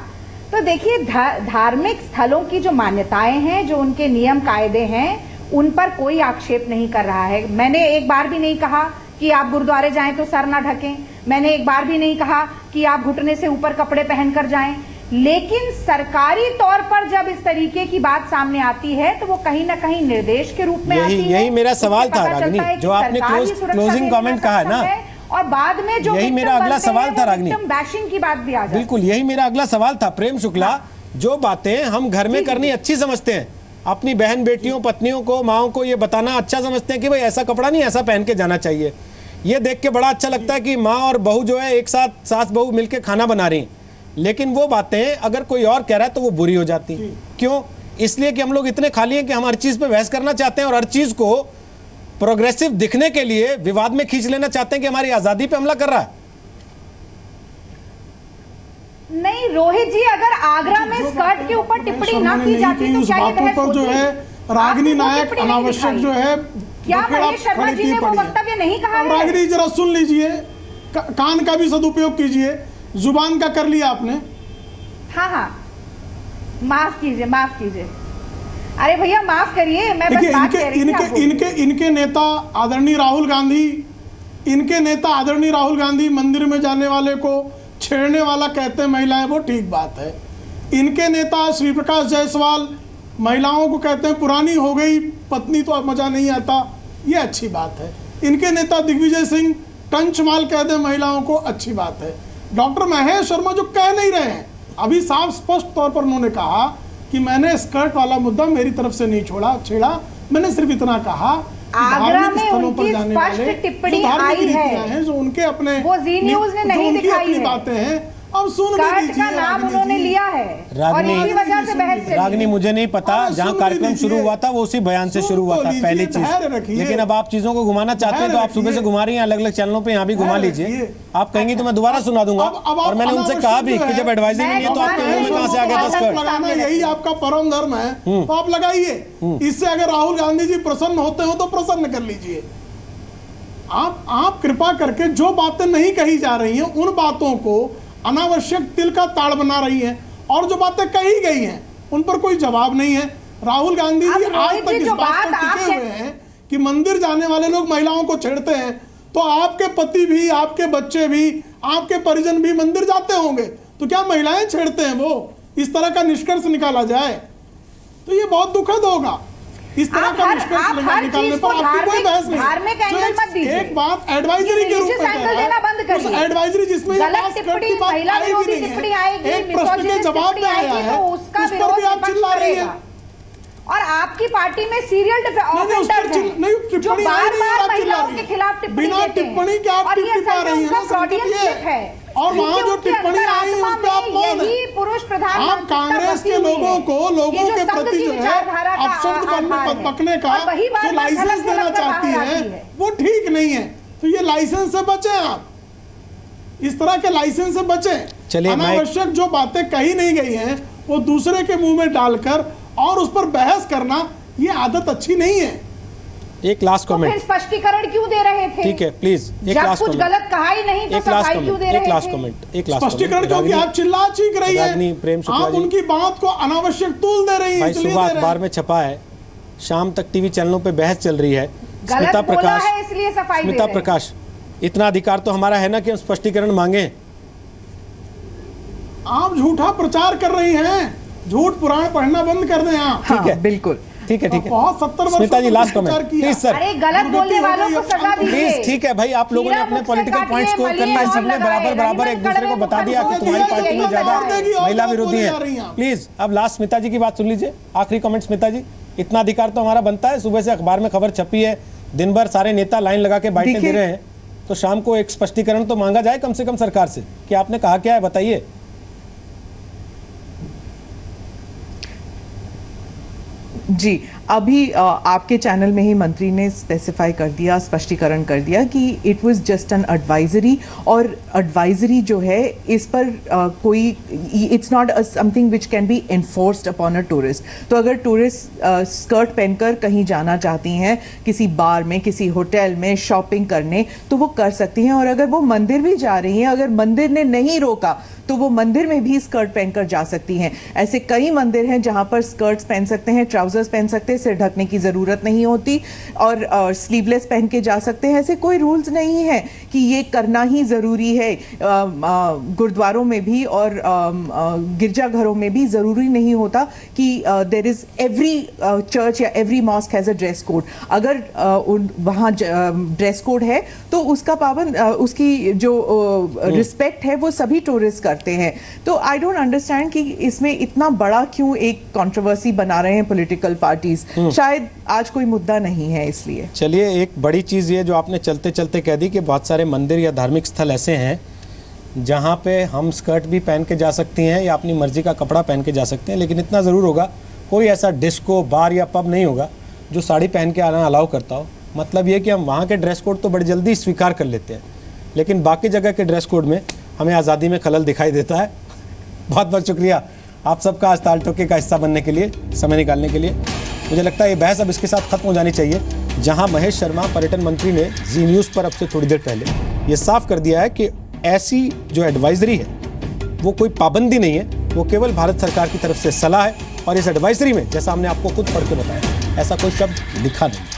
तो देखिए, धार्मिक स्थलों की जो मान्यताएं हैं, जो उनके नियम कायदे हैं, उन पर कोई आक्षेप नहीं कर रहा है। मैंने एक बार भी नहीं कहा कि आप गुरुद्वारे जाएं तो सर ना ढकें, मैंने एक बार भी नहीं कहा कि आप घुटने से ऊपर कपड़े पहनकर जाएं, लेकिन सरकारी तौर पर जब इस तरीके की बात सामने आती है तो वो कहीं ना कहीं निर्देश के रूप में आती है।
यही मेरा सवाल था रागिनी, जो आपने क्लोजिंग कमेंट कहा है ना,
और बाद में जो
यही मेरा अगला सवाल था रागिनी,
बैशिंग की बात भी आ जाए।
बिल्कुल, यही मेरा अगला सवाल था प्रेम शुक्ला, जो बातें हम घर में करनी अच्छी समझते हैं, अपनी बहन बेटियों पत्नियों को माओं को ये बताना अच्छा समझते हैं कि भाई ऐसा कपड़ा नहीं ऐसा पहन के जाना चाहिए, ये देख के बड़ा अच्छा लगता है कि माँ और बहू जो है एक साथ सास बहू मिलके खाना बना रही, लेकिन वो बातें अगर कोई और कह रहा है तो वो बुरी हो जाती। क्यों? इसलिए कि हम लोग इतने खाली हैं कि हम हर चीज़ पे बहस करना चाहते हैं और हर चीज़ को प्रोग्रेसिव दिखने के लिए विवाद में खींच लेना चाहते हैं कि हमारी आज़ादी पे हमला कर रहा है।
नहीं रोहित जी, अगर आगरा में स्कर्ट के ऊपर टिप्पणी ना की जाती तो क्या ये बहस
पर जो है रागिनी नायक अनावश्यक जो है
क्या महेश शर्मा जी ने वो वक्तव्य नहीं कहा है?
रागिनी जरा सुन लीजिए, कान का भी सदुपयोग कीजिए, जुबान का कर लिया आपने।
हाँ हाँ, माफ कीजिए माफ कीजिए, अरे भैया माफ करिए, मैं बस बात कह रही थी।
इनके नेता आदरणीय राहुल गांधी, इनके नेता आदरणीय राहुल गांधी मंदिर में जाने वाले को छेड़ने वाला कहते हैं महिलाएं, वो ठीक बात है। इनके नेता श्री प्रकाश जायसवाल महिलाओं को कहते हैं पुरानी हो गई पत्नी तो अब मजा नहीं आता, ये अच्छी बात है। इनके नेता दिग्विजय सिंह टंचमाल कहते हैं महिलाओं को, अच्छी बात है। डॉक्टर महेश शर्मा जो कह नहीं रहे हैं, अभी साफ स्पष्ट तौर पर उन्होंने कहा कि मैंने स्कर्ट वाला मुद्दा मेरी तरफ से नहीं छेड़ा, मैंने सिर्फ इतना कहा
आगरा में उनकी स्पष्ट टिप्पणी आई है
जो उनके अपने
वो जी न्यूज ने नहीं दिखाई है,
बातें हैं अब सुन
का नाम उन्होंने लिया है और इसी वजह से बहस चली।
रागिनी मुझे नहीं पता, जहाँ कार्यक्रम शुरू हुआ था वो उसी बयान से शुरू हुआ था पहली चीज, लेकिन अब आप चीजों को घुमाना चाहते हैं तो आप सुबह से घुमा रही हैं अलग अलग चैनलों पे, यहाँ भी घुमा लीजिए। आप कहेंगे तो मैं दोबारा सुना दूंगा, और मैंने उनसे कहा भी कि जब एडवाइजरी नहीं है तो आपके मुंह में कहाँ से आ गया था स्कर्ट?
यही आपका परम धर्म है तो आप लगाइए, इससे अगर राहुल गांधी जी प्रसन्न होते हो तो प्रसन्न कर लीजिए। आप कृपा करके जो बातें नहीं कही जा रही हैं उन बातों को अनावश्यक तिल का ताड़ बना रही हैं, और जो बातें कही गई हैं उन पर कोई जवाब नहीं है। राहुल गांधी जी आज तक इस बात पर टिके हुए हैं कि मंदिर जाने वाले लोग महिलाओं को छेड़ते हैं, तो आपके पति भी, आपके बच्चे भी, आपके परिजन भी मंदिर जाते होंगे, तो क्या महिलाएं छेड़ते हैं? वो इस तरह का निष्कर्ष निकाला जाए तो ये बहुत दुखद होगा। इस तरह का निष्कर्ष निकालने पर आपकी कोई बहस नहीं। एक बात एडवाइजरी के रूप में, उस एडवाइजरी जिसमें एक प्रश्न के जवाब में आया है उस पर भी आप चिल्ला रही है,
और आपकी पार्टी में सीरियल जो बार-बार महिलाओं के खिलाफ टिप्पणी
बिना टिप्पणी के आप टिप्पणी पा रही है, और वहाँ जो टिप्पणी आई उस पर आप मौन हैं।
पुरुष प्रधान
आप कांग्रेस के लोगों के प्रति जो है अपशब्द बकने का जो लाइसेंस देना चाहती है वो ठीक नहीं है, तो ये लाइसेंस से बचें, आप इस तरह के लाइसेंस से बचें। अनावश्यक जो बातें कही नहीं गई हैं वो दूसरे के मुंह में डालकर और उस पर बहस करना, ये आदत अच्छी नहीं है।
एक लास्ट कमेंट,
स्पष्टीकरण क्यों दे रहे थे?
ठीक है प्लीज, एक लास्ट
कुछ गलत कहा ही नहीं तो सफाई क्यों दे रहे थे?
एक लास्ट कमेंट,
स्पष्टीकरण क्योंकि आप चिल्ला चीख रही हैं, आप उनकी बात को अनावश्यक तूल दे रही हैं।
भाई सुबह अखबार में छपा है, शाम तक टीवी चैनलों पे बहस चल रही है। स्मिता प्रकाश, इतना अधिकार तो हमारा है ना कि हम स्पष्टीकरण मांगे।
आप झूठा प्रचार कर रही हैं, झूठ पुराण पढ़ना बंद कर दें आप।
ठीक है,
बिल्कुल
ठीक है, ठीक है।
बहुत 70 वर्ष
स्मिता जी लास्ट कमेंट प्लीज सर।
अरे गलत बोलने वालों को सजा दीजिए
प्लीज। ठीक है भाई, आप लोगों ने अपने पॉलिटिकल पॉइंट्स को करना, सबने बराबर एक दूसरे को बता दिया कि तुम्हारी पार्टी में ज्यादा महिला विरोधी है। प्लीज अब लास्ट स्मिता जी की बात सुन लीजिए, आखिरी कमेंट। स्मिता जी, इतना अधिकार तो हमारा बनता है, सुबह से अखबार में खबर छपी है, दिन भर सारे नेता लाइन लगा के बाइटें दे रहे हैं, तो शाम को एक स्पष्टीकरण तो मांगा जाए कम से कम सरकार से कि आपने कहा क्या है, बताइए।
जी, अभी आपके चैनल में ही मंत्री ने स्पेसिफाई कर दिया, स्पष्टीकरण कर दिया कि it was just an advisory, और एडवाइजरी जो है इस पर कोई, it's not something which can be enforced upon a tourist. तो अगर टूरिस्ट स्कर्ट पहनकर कहीं जाना चाहती हैं, किसी बार में, किसी होटल में शॉपिंग करने, तो वो कर सकती हैं। और अगर वो मंदिर भी जा रही हैं, अगर मंदिर ने नहीं रोका तो वो मंदिर में भी स्कर्ट पहनकर जा सकती हैं। ऐसे कई मंदिर हैं जहां पर स्कर्ट्स पहन सकते हैं, ट्राउजर्स पहन सकते हैं, सकते, सिर ढकने की ज़रूरत नहीं होती और स्लीवलेस पहन के जा सकते हैं। ऐसे कोई रूल्स नहीं है कि ये करना ही ज़रूरी है। गुरुद्वारों में भी और गिरजाघरों में भी ज़रूरी नहीं होता कि देयर इज़ एवरी चर्च या every mosque has a dress code. अगर वहाँ ड्रेस कोड है तो उसका पाबंद उसकी जो रिस्पेक्ट है वो सभी टूरिस्ट करते हैं। तो आई डोंट अंडरस्टैंड कि इसमें इतना बड़ा क्यों एक कंट्रोवर्सी बना रहे हैं पॉलिटिकल पार्टीज। शायद आज कोई मुद्दा नहीं है इसलिए।
चलिए, एक बड़ी चीज़ ये जो आपने चलते चलते कह दी कि बहुत सारे मंदिर या धार्मिक स्थल ऐसे हैं जहाँ पे हम स्कर्ट भी पहन के जा सकती हैं या अपनी मर्जी का कपड़ा पहन के जा सकते हैं, लेकिन इतना ज़रूर होगा कोई ऐसा डिस्को, बार या पब नहीं होगा जो साड़ी पहन के आना अलाउ करता हो। मतलब ये कि हम वहाँ के ड्रेस कोड तो बड़ी जल्दी स्वीकार कर लेते हैं, लेकिन बाकी जगह के ड्रेस कोड में हमें आज़ादी में खलल दिखाई देता है। बहुत बहुत शुक्रिया आप सबका आज ताल ठोके का हिस्सा बनने के लिए, समय निकालने के लिए। मुझे लगता है ये बहस अब इसके साथ खत्म हो जानी चाहिए, जहां महेश शर्मा पर्यटन मंत्री ने जी न्यूज़ पर अब से थोड़ी देर पहले ये साफ कर दिया है कि ऐसी जो एडवाइजरी है वो कोई पाबंदी नहीं है, वो केवल भारत सरकार की तरफ से सलाह है। और इस एडवाइजरी में, जैसा हमने आपको खुद पढ़ के बताया, ऐसा कोई शब्द लिखा नहीं।